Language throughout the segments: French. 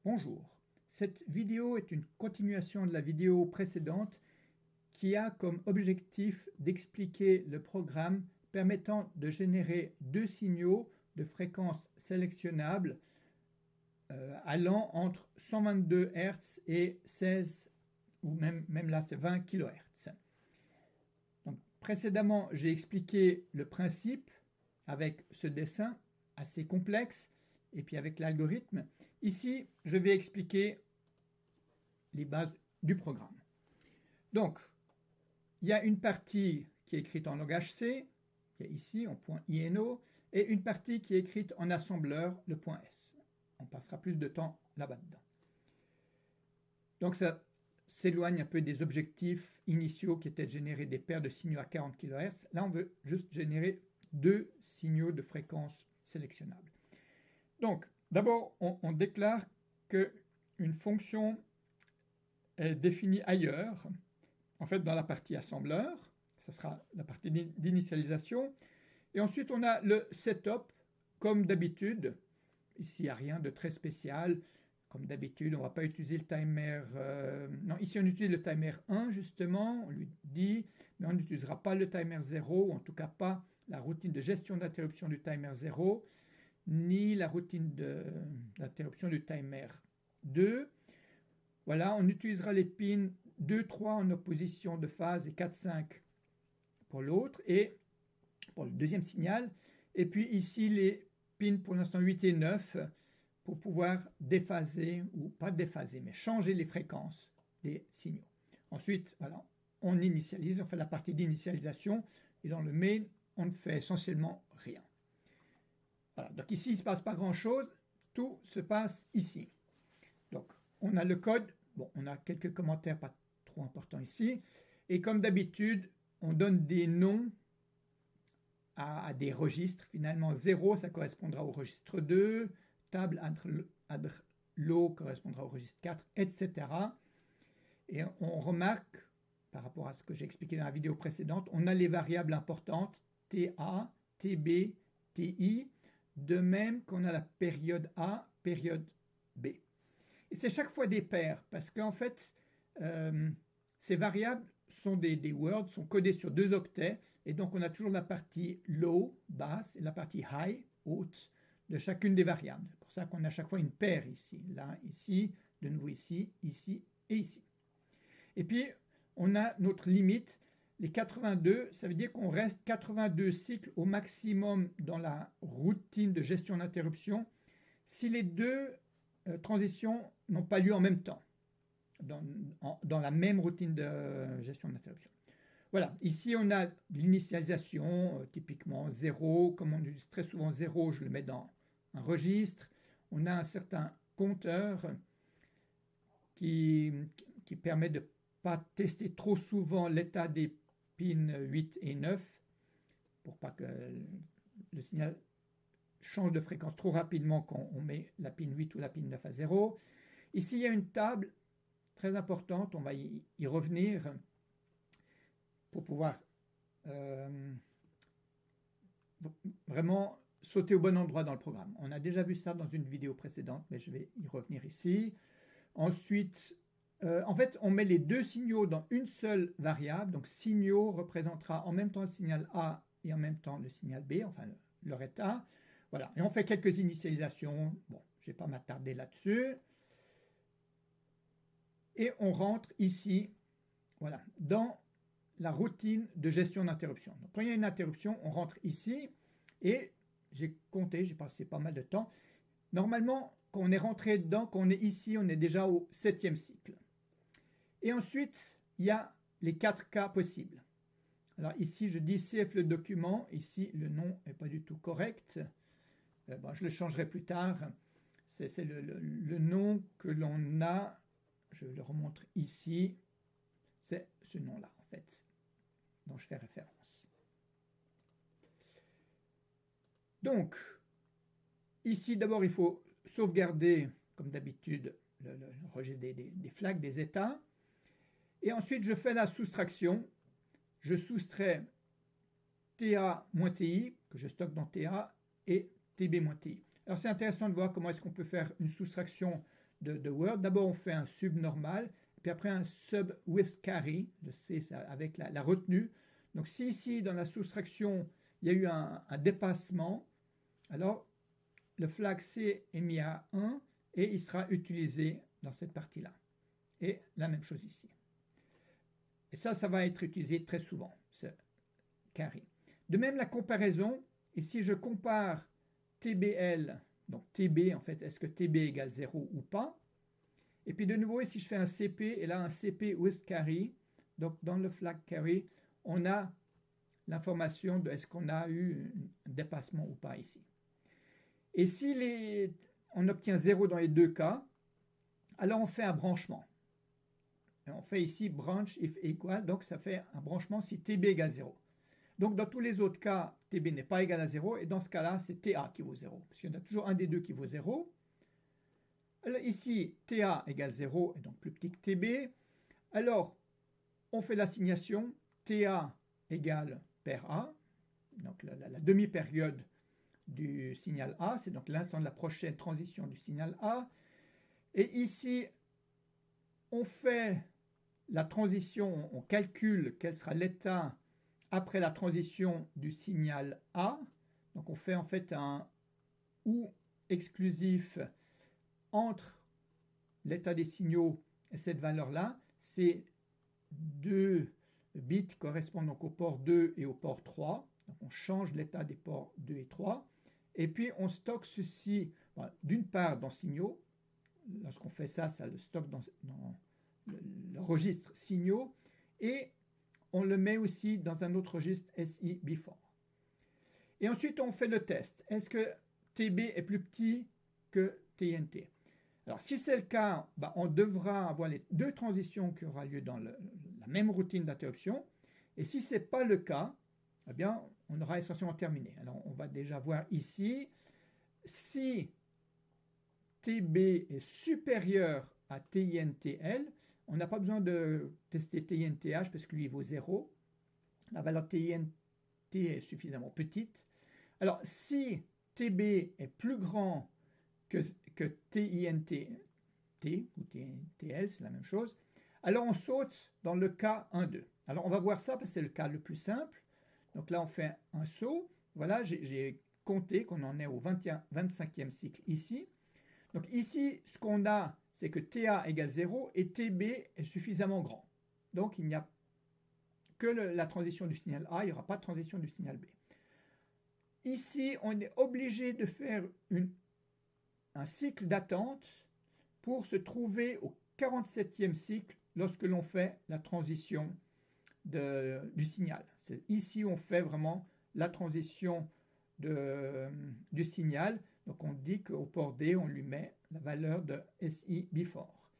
Bonjour, cette vidéo est une continuation de la vidéo précédente qui a comme objectif d'expliquer le programme permettant de générer deux signaux de fréquence sélectionnable allant entre 122 Hz et 16 ou même là c'est 20 kHz. Donc, précédemment, j'ai expliqué le principe avec ce dessin assez complexe et puis avec l'algorithme. Ici, je vais expliquer les bases du programme. Donc, il y a une partie qui est écrite en langage C, qui est ici en point .ino, et une partie qui est écrite en assembleur, le point S. On passera plus de temps là-bas dedans. Donc ça s'éloigne un peu des objectifs initiaux qui étaient de générer des paires de signaux à 40 kHz. Là, on veut juste générer deux signaux de fréquence sélectionnables. Donc, d'abord, on déclare qu'une fonction est définie ailleurs, en fait dans la partie assembleur, ça sera la partie d'initialisation, et ensuite on a le setup, comme d'habitude. Ici, il n'y a rien de très spécial. Comme d'habitude, on ne va pas utiliser le timer... non, ici on utilise le timer 1 justement, on lui dit, mais on n'utilisera pas le timer 0, ou en tout cas pas la routine de gestion d'interruption du timer 0, ni la routine d'interruption du timer 2. Voilà, on utilisera les pins 2, 3 en opposition de phase et 4, 5 pour l'autre, et pour le deuxième signal. Et puis ici, les pins pour l'instant 8 et 9 pour pouvoir déphaser, ou pas déphaser, mais changer les fréquences des signaux. Ensuite, voilà, on initialise, on fait la partie d'initialisation, et dans le main, on ne fait essentiellement rien. Voilà, donc ici, il ne se passe pas grand-chose, tout se passe ici. Donc, on a le code, bon, on a quelques commentaires pas trop importants ici, et comme d'habitude, on donne des noms à des registres. Finalement, 0, ça correspondra au registre 2, table ad low correspondra au registre 4, etc. Et on remarque, par rapport à ce que j'ai expliqué dans la vidéo précédente, on a les variables importantes TA, TB, TI, de même qu'on a la période A, période B. Et c'est chaque fois des paires, parce qu'en fait, ces variables sont des words, sont codés sur 2 octets, et donc on a toujours la partie low, basse, et la partie high, haute, de chacune des variables. C'est pour ça qu'on a à chaque fois une paire ici, là, ici, de nouveau ici, ici et ici. Et puis, on a notre limite, les 82, ça veut dire qu'on reste 82 cycles au maximum dans la routine de gestion d'interruption si les deux transitions n'ont pas lieu en même temps, dans la même routine de gestion d'interruption. Voilà, ici on a l'initialisation, typiquement 0, comme on utilise très souvent 0, je le mets dans un registre. On a un certain compteur qui permet de ne pas tester trop souvent l'état des pins 8 et 9, pour pas que le signal change de fréquence trop rapidement quand on met la pin 8 ou la pin 9 à 0. Ici, il y a une table très importante, on va y revenir pour pouvoir vraiment sauter au bon endroit dans le programme. On a déjà vu ça dans une vidéo précédente, mais je vais y revenir ici. Ensuite, en fait, on met les deux signaux dans une seule variable. Donc, signaux représentera en même temps le signal A et en même temps le signal B, enfin leur état. Voilà, et on fait quelques initialisations. Bon, je ne vais pas m'attarder là-dessus. Et on rentre ici, voilà, dans la routine de gestion d'interruption. Donc, quand il y a une interruption, on rentre ici, et j'ai compté, j'ai passé pas mal de temps. Normalement, quand on est rentré dedans, quand on est ici, on est déjà au 7e cycle. Et ensuite, il y a les 4 cas possibles. Alors ici, je dis CF le document. Ici, le nom n'est pas du tout correct. Bon, je le changerai plus tard. C'est le nom que l'on a. Je le remontre ici. C'est ce nom-là, en fait, dont je fais référence. Donc, ici, d'abord, il faut sauvegarder, comme d'habitude, le registre des flags, des états. Et ensuite, je fais la soustraction. Je soustrais TA-TI, que je stocke dans TA, et TB-TI. Alors, c'est intéressant de voir comment est-ce qu'on peut faire une soustraction de Word. D'abord, on fait un sub normal, puis après un sub with carry, le C ça, avec la retenue. Donc si ici, dans la soustraction, il y a eu un dépassement, alors le flag C est mis à 1 et il sera utilisé dans cette partie-là. Et la même chose ici. Et ça va être utilisé très souvent, ce carry. De même, la comparaison, ici je compare TBL, donc TB en fait, est-ce que TB égale 0 ou pas. Et puis de nouveau, ici je fais un CP, et là un CP with carry. Donc dans le flag carry, on a l'information de est-ce qu'on a eu un dépassement ou pas ici. Et si on obtient 0 dans les deux cas, alors on fait un branchement. Et on fait ici branch if equal, donc ça fait un branchement si TB égale 0. Donc dans tous les autres cas, TB n'est pas égal à 0, et dans ce cas-là, c'est TA qui vaut 0, parce qu'il y en a toujours un des deux qui vaut 0. Alors ici, TA égale 0, et donc plus petit que TB. Alors, on fait l'assignation TA égale paire A, donc la demi-période du signal A, c'est donc l'instant de la prochaine transition du signal A. Et ici, on fait la transition, on calcule quel sera l'état après la transition du signal A. Donc on fait en fait un OU exclusif entre l'état des signaux et cette valeur-là. Ces deux bits correspondent donc au port 2 et au port 3. Donc on change l'état des ports 2 et 3. Et puis on stocke ceci d'une part dans signaux. Lorsqu'on fait ça, ça le stocke dans le registre signaux. Et on le met aussi dans un autre registre SI before. Et ensuite, on fait le test. Est-ce que TB est plus petit que TNT? Alors, si c'est le cas, on devra avoir les deux transitions qui auront lieu dans la même routine d'interruption. Et si ce n'est pas le cas, eh bien, on aura essentiellement terminé. Alors, on va déjà voir ici. Si TB est supérieur à TINTL, on n'a pas besoin de tester TINTH parce que lui, il vaut 0. La valeur TINT est suffisamment petite. Alors, si TB est plus grand que TINT, ou TINTL, c'est la même chose, alors on saute dans le cas 1-2. Alors, on va voir ça parce que c'est le cas le plus simple. Donc là, on fait un saut. Voilà, j'ai compté qu'on en est au 25e cycle ici. Donc ici, ce qu'on a, c'est que TA égale 0 et TB est suffisamment grand. Donc il n'y a que la transition du signal A, il n'y aura pas de transition du signal B. Ici, on est obligé de faire un cycle d'attente pour se trouver au 47e cycle lorsque l'on fait la transition du signal. Ici, on fait vraiment la transition du signal. Donc on dit qu'au port D, on lui met la valeur de SI before.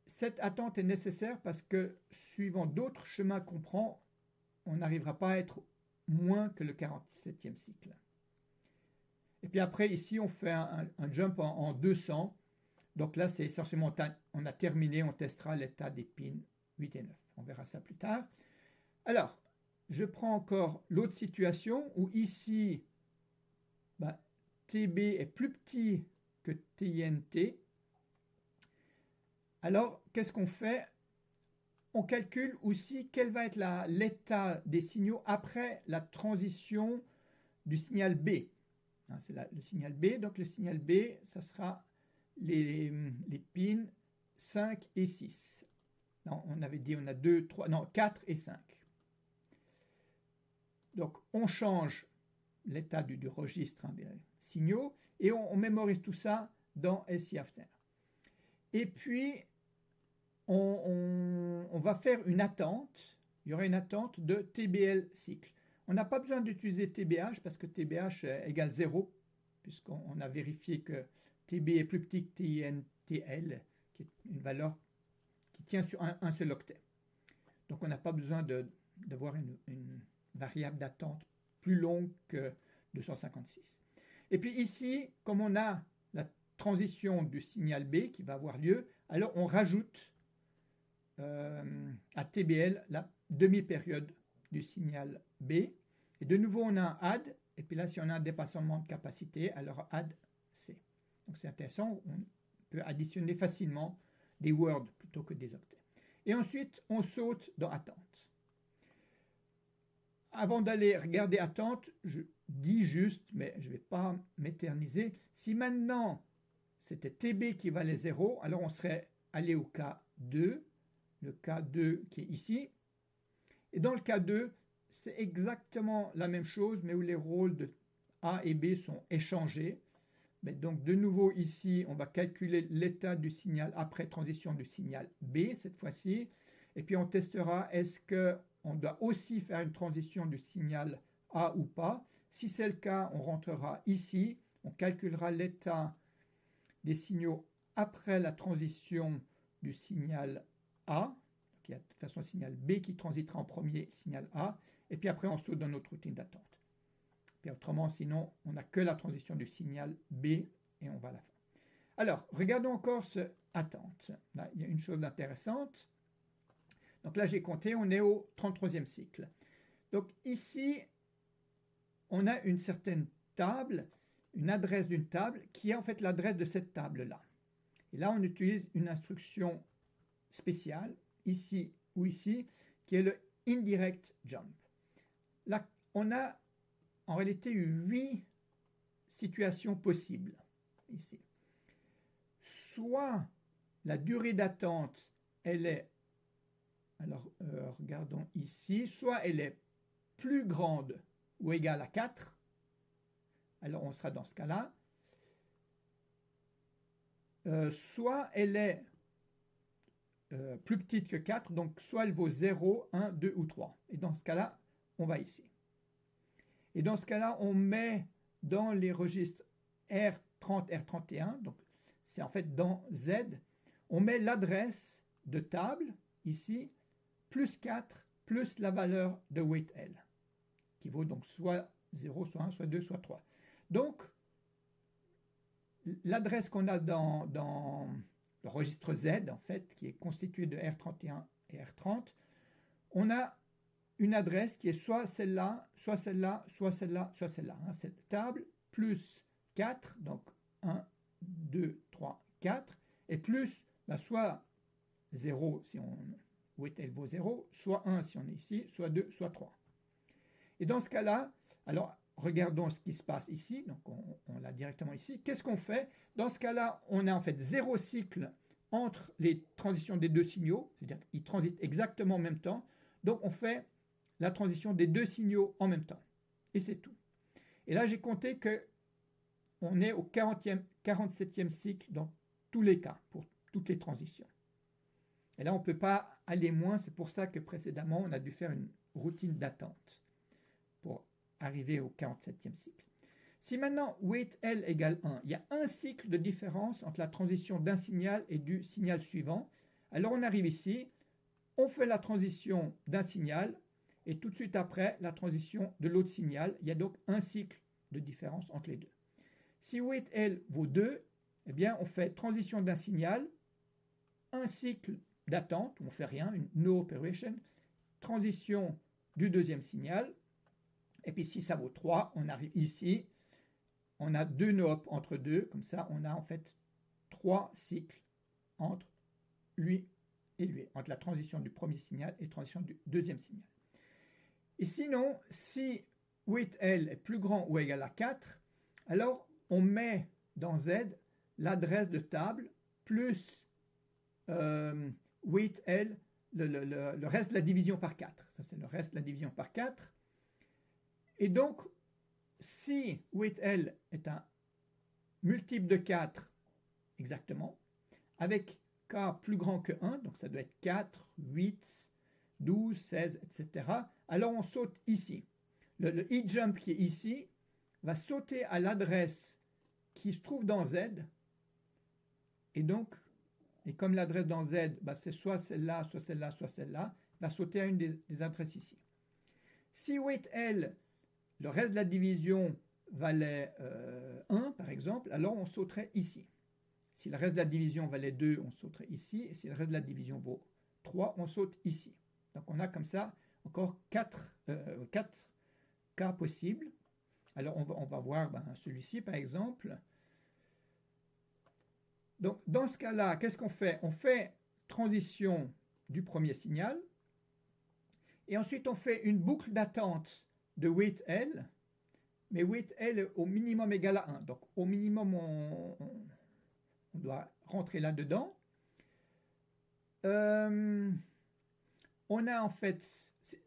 Cette attente est nécessaire parce que, suivant d'autres chemins qu'on prend, on n'arrivera pas à être moins que le 47e cycle. Et puis après, ici, on fait un jump en 200. Donc là, c'est essentiellement, on a terminé, on testera l'état des pins 8 et 9. On verra ça plus tard. Alors, je prends encore l'autre situation où ici, TB est plus petit que TINT. Alors, qu'est-ce qu'on fait? On calcule aussi quel va être l'état des signaux après la transition du signal B. C'est le signal B, donc le signal B, ça sera les pins 5 et 6. Non, on avait dit on a 2, 3, non, 4 et 5. Donc, on change l'état du registre des signaux et on mémorise tout ça dans SI After. Et puis, on va faire une attente. Il y aura une attente de TBL cycle. On n'a pas besoin d'utiliser TBH parce que TBH égale 0, puisqu'on a vérifié que TB est plus petit que TINTL, qui est une valeur qui tient sur un seul octet. Donc on n'a pas besoin d'avoir une variable d'attente plus longue que 256. Et puis ici, comme on a la transition du signal B qui va avoir lieu, alors on rajoute à TBL la demi-période du signal B. Et de nouveau, on a un add. Et puis là, si on a un dépassement de capacité, alors add C. Donc c'est intéressant. peut additionner facilement des words plutôt que des octets. Et ensuite, on saute dans attente. Avant d'aller regarder attente, je dis juste, mais je ne vais pas m'éterniser, si maintenant c'était TB qui valait 0, alors on serait allé au cas 2, le cas 2 qui est ici. Et dans le cas 2, c'est exactement la même chose, mais où les rôles de A et B sont échangés. Mais donc de nouveau ici, on va calculer l'état du signal après transition du signal B cette fois-ci. Et puis on testera est-ce qu'on doit aussi faire une transition du signal A ou pas. Si c'est le cas, on rentrera ici, on calculera l'état des signaux après la transition du signal A. Donc, il y a de toute façon le signal B qui transitera en premier, signal A. Et puis après, on saute dans notre routine d'attente. Puis autrement, sinon, on n'a que la transition du signal B et on va à la fin. Alors, regardons encore ce attente. Là, il y a une chose intéressante. Donc là, j'ai compté, on est au 33e cycle. Donc ici, on a une certaine table, une adresse d'une table, qui est en fait l'adresse de cette table-là. Et là, on utilise une instruction spéciale, ici ou ici, qui est le indirect jump. Là, on a en réalité 8 situations possibles ici. Soit la durée d'attente, elle est, alors regardons ici, soit elle est plus grande ou égale à 4, alors on sera dans ce cas-là, soit elle est plus petite que 4, donc soit elle vaut 0, 1, 2 ou 3. Et dans ce cas-là, on va ici. Et dans ce cas-là, on met dans les registres R30, R31, donc c'est en fait dans Z, on met l'adresse de table, ici, plus 4, plus la valeur de weight L, qui vaut donc soit 0, soit 1, soit 2, soit 3. Donc, l'adresse qu'on a dans le registre Z, en fait, qui est constitué de R31 et R30, on a une adresse qui est soit celle-là, soit celle-là, soit celle-là, soit celle-là. Hein. Cette table, plus 4, donc 1, 2, 3, 4, et plus soit 0 si on weight L vaut 0, soit 1 si on est ici, soit 2, soit 3. Et dans ce cas-là, alors regardons ce qui se passe ici, donc on l'a directement ici. Qu'est-ce qu'on fait? Dans ce cas-là, on a en fait 0 cycle entre les transitions des deux signaux, c'est-à-dire qu'ils transitent exactement en même temps, donc on fait la transition des deux signaux en même temps. Et c'est tout. Et là, j'ai compté que on est au 47e cycle dans tous les cas, pour toutes les transitions. Et là, on ne peut pas aller moins, c'est pour ça que précédemment, on a dû faire une routine d'attente pour arriver au 47e cycle. Si maintenant weight L égale 1, il y a un cycle de différence entre la transition d'un signal et du signal suivant, alors on arrive ici, on fait la transition d'un signal, et tout de suite après, la transition de l'autre signal. Il y a donc un cycle de différence entre les deux. Si weight L vaut 2, eh bien, on fait transition d'un signal, un cycle d'attente, où on ne fait rien, une no operation, transition du deuxième signal, et puis si ça vaut 3, on arrive ici, on a 2 no-op entre deux, comme ça on a en fait 3 cycles entre lui et lui, entre la transition du premier signal et la transition du deuxième signal. Et sinon, si weight L est plus grand ou égal à 4, alors on met dans Z l'adresse de table plus weight L, le reste de la division par 4. Ça, c'est le reste de la division par 4. Et donc, si weight L est un multiple de 4 exactement, avec K plus grand que 1, donc ça doit être 4, 8, 12, 16, etc., alors on saute ici. Le e-jump qui est ici va sauter à l'adresse qui se trouve dans Z, et donc, et comme l'adresse dans Z, c'est soit celle-là, soit celle-là, soit celle-là, va sauter à une des adresses ici. Si weight L, le reste de la division valait 1, par exemple, alors on sauterait ici. Si le reste de la division valait 2, on sauterait ici, et si le reste de la division vaut 3, on saute ici. Donc on a comme ça encore 4 cas possibles. Alors on va voir celui-ci par exemple. Donc, dans ce cas-là, qu'est-ce qu'on fait? On fait transition du premier signal, et ensuite on fait une boucle d'attente de weight L, mais weight L est au minimum égal à 1. Donc, au minimum, on doit rentrer là-dedans. On a en fait,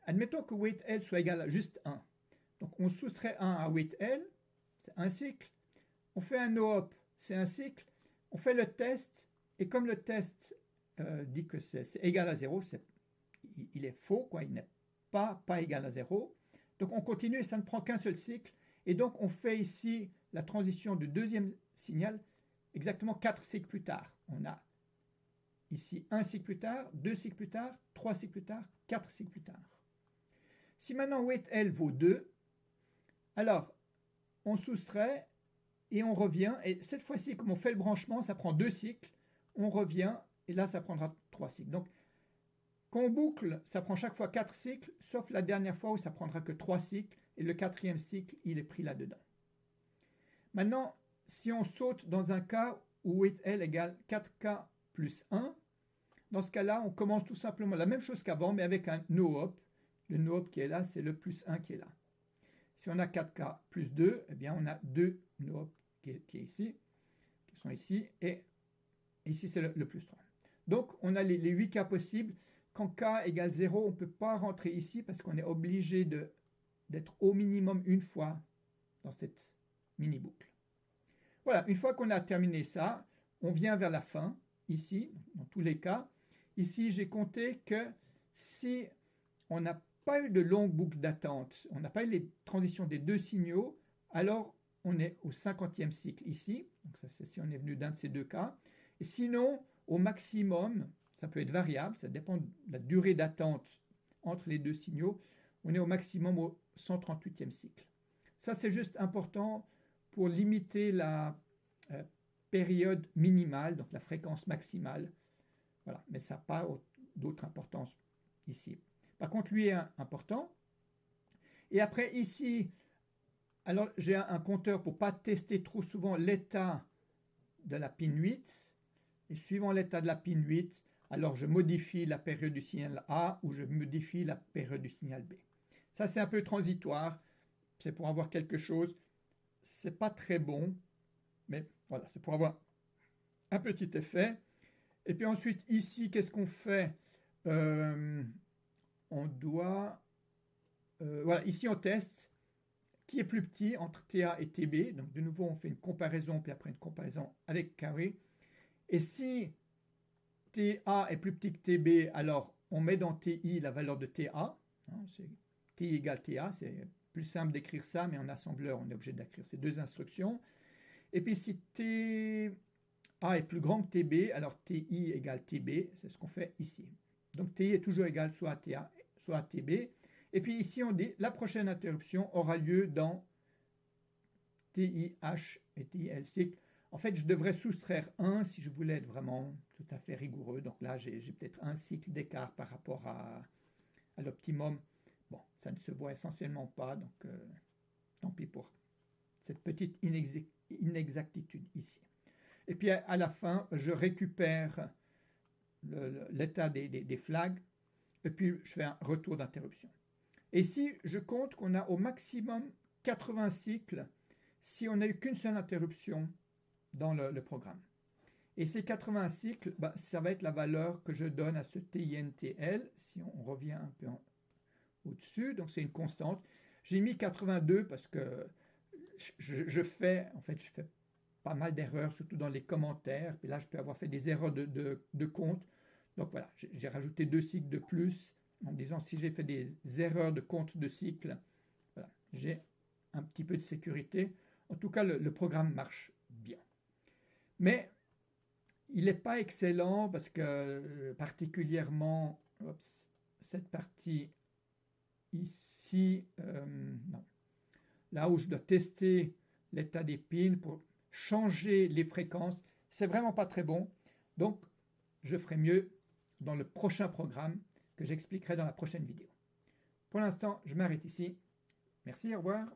admettons que weight L soit égal à juste 1. Donc, on soustrait 1 à weight L, c'est un cycle. On fait un no-hop, c'est un cycle. On fait le test, et comme le test dit que c'est égal à 0, il est faux, quoi, il n'est pas égal à 0. Donc on continue et ça ne prend qu'un seul cycle. Et donc on fait ici la transition du deuxième signal exactement 4 cycles plus tard. On a ici un cycle plus tard, 2 cycles plus tard, 3 cycles plus tard, 4 cycles plus tard. Si maintenant weight L vaut 2, alors on soustrait et on revient. Et cette fois-ci, comme on fait le branchement, ça prend 2 cycles. On revient et là, ça prendra 3 cycles. Donc, quand on boucle, ça prend chaque fois 4 cycles, sauf la dernière fois où ça prendra que 3 cycles. Et le quatrième cycle, il est pris là-dedans. Maintenant, si on saute dans un cas où weight L égale 4K plus 1, dans ce cas-là, on commence tout simplement la même chose qu'avant, mais avec un no-hop. Le no-hop qui est là, c'est le plus 1 qui est là. Si on a 4K plus 2, eh bien on a 2 no-hop qui est ici, qui sont ici, et ici c'est le plus 3. Donc on a les 8 cas possibles. Quand K égale 0, on ne peut pas rentrer ici parce qu'on est obligé d'être au minimum une fois dans cette mini-boucle. Voilà, une fois qu'on a terminé ça, on vient vers la fin, ici, dans tous les cas. Ici, j'ai compté que si on n'a pas eu de longue boucle d'attente, on n'a pas eu les transitions des deux signaux, alors on est au 50e cycle ici. Donc ça, c'est si on est venu d'un de ces deux cas. Et sinon, au maximum, ça peut être variable, ça dépend de la durée d'attente entre les deux signaux, on est au maximum au 138e cycle. Ça, c'est juste important pour limiter la période minimale, donc la fréquence maximale. Voilà, mais ça n'a pas d'autre importance ici. Par contre, lui est important. Et après, ici, alors j'ai un compteur pour ne pas tester trop souvent l'état de la pin 8. Et suivant l'état de la pin 8, alors je modifie la période du signal A ou je modifie la période du signal B. Ça, c'est un peu transitoire. C'est pour avoir quelque chose. C'est pas très bon, mais voilà, c'est pour avoir un petit effet. Et puis ensuite, ici, qu'est-ce qu'on fait? On doit... voilà, ici, on teste qui est plus petit entre TA et TB. Donc, de nouveau, on fait une comparaison, puis après une comparaison avec carré. Et si TA est plus petit que TB, alors on met dans TI la valeur de TA. Hein, TI égale TA, c'est plus simple d'écrire ça, mais en assembleur, on est obligé d'écrire ces deux instructions. Et puis si TA est plus grand que TB, alors TI égale TB, c'est ce qu'on fait ici. Donc TI est toujours égal soit à TA, soit à TB. Et puis ici, on dit la prochaine interruption aura lieu dans TIH et TIL cycle. En fait, je devrais soustraire 1 si je voulais être vraiment tout à fait rigoureux. Donc là, j'ai peut-être un cycle d'écart par rapport à l'optimum. Bon, ça ne se voit essentiellement pas, donc tant pis pour cette petite inexactitude ici. Et puis à la fin, je récupère l'état des flags, et puis je fais un retour d'interruption. Et ici, je compte qu'on a au maximum 80 cycles si on n'a eu qu'une seule interruption dans le programme. Et ces 80 cycles, ça va être la valeur que je donne à ce TINTL, si on revient un peu au-dessus, donc c'est une constante. J'ai mis 82 parce que je fais pas mal d'erreurs, surtout dans les commentaires, puis là je peux avoir fait des erreurs de compte. Donc voilà, j'ai rajouté 2 cycles de plus, en disant si j'ai fait des erreurs de compte de cycle, voilà, j'ai un petit peu de sécurité. En tout cas, le programme marche bien. Mais il n'est pas excellent parce que particulièrement, cette partie ici, non. Là où je dois tester l'état des pins pour changer les fréquences, c'est vraiment pas très bon. Donc, je ferai mieux dans le prochain programme que j'expliquerai dans la prochaine vidéo. Pour l'instant, je m'arrête ici. Merci, au revoir.